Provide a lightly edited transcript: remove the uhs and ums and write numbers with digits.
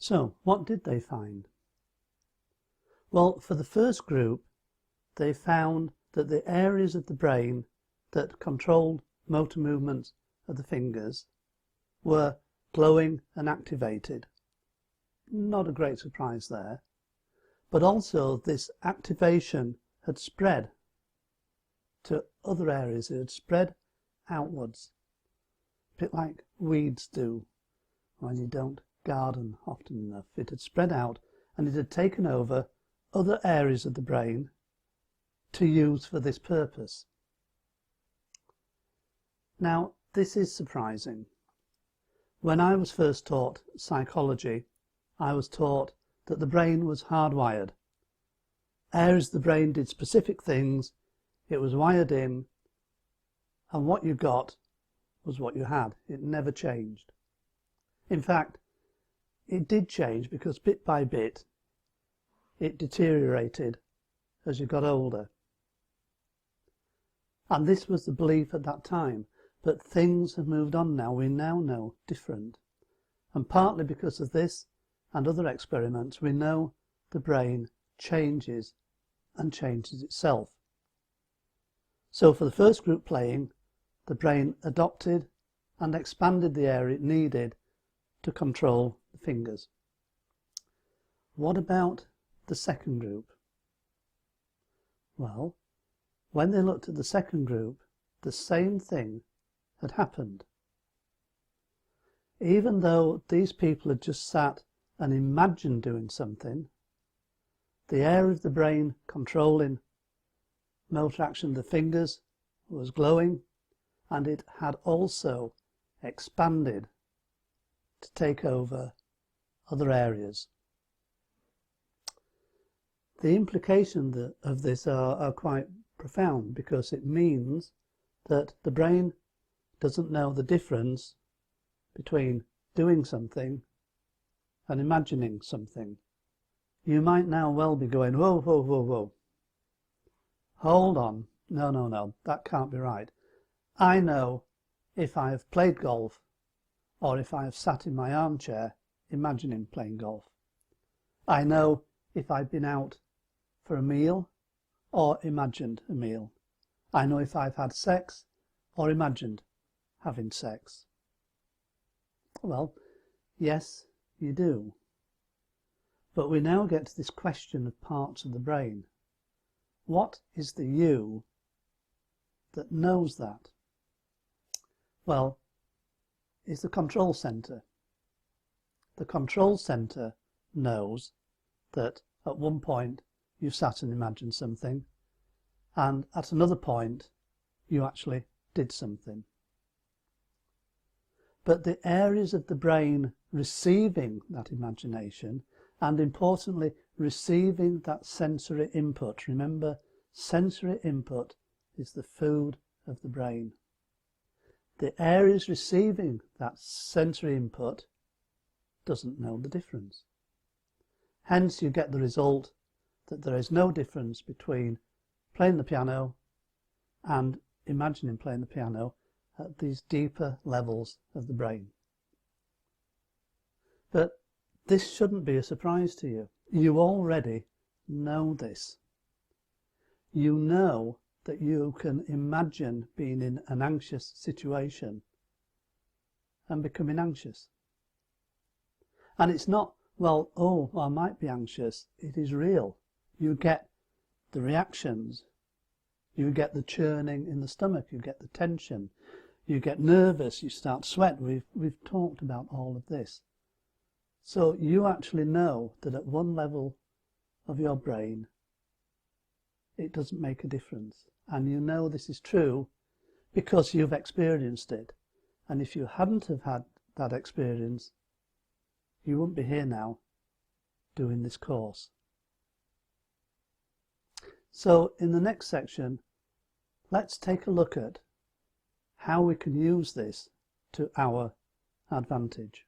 So, what did they find? Well, for the first group, they found that the areas of the brain that controlled motor movements of the fingers were glowing and activated. Not a great surprise there. But also this activation had spread to other areas. It had spread outwards, a bit like weeds do when you don't garden often enough. It had spread out and it had taken over other areas of the brain to use for this purpose. Now, this is surprising. When I was first taught psychology, I was taught that the brain was hardwired. Areas of the brain did specific things, it was wired in, and what you got was what you had. It never changed. In fact, it did change because bit by bit it deteriorated as you got older. And this was the belief at that time, but things have moved on now. We now know different. And partly because of this and other experiments, we know the brain changes and changes itself. So for the first group playing, the brain adopted and expanded the area it needed to control the fingers. What about the second group? Well, when they looked at the second group, the same thing had happened. Even though these people had just sat and imagined doing something, the area of the brain controlling motor action of the fingers was glowing, and it had also expanded to take over other areas. The implications of this are quite profound, because it means that the brain doesn't know the difference between doing something and imagining something. You might now well be going, whoa, whoa, whoa, whoa. Hold on. No, that can't be right. I know if I have played golf or if I have sat in my armchair imagining playing golf. I know if I've been out for a meal or imagined a meal. I know if I've had sex or imagined having sex. Well, yes, you do. But we now get to this question of parts of the brain. What is the you that knows that? Well, it's the control centre. The control centre knows that at one point you sat and imagined something, and at another point you actually did something. But the areas of the brain receiving that imagination, and importantly receiving that sensory input, remember, sensory input is the food of the brain. The areas receiving that sensory input doesn't know the difference. Hence you get the result that there is no difference between playing the piano and imagining playing the piano at these deeper levels of the brain. But this shouldn't be a surprise to you. You already know this. You know that you can imagine being in an anxious situation and becoming anxious. And it's not, well, oh, I might be anxious. It is real. You get the reactions. You get the churning in the stomach. You get the tension. You get nervous. You start sweat. We've talked about all of this. So you actually know that at one level of your brain, it doesn't make a difference. And you know this is true because you've experienced it. And if you hadn't have had that experience, you wouldn't be here now doing this course. So in the next section, let's take a look at how we can use this to our advantage.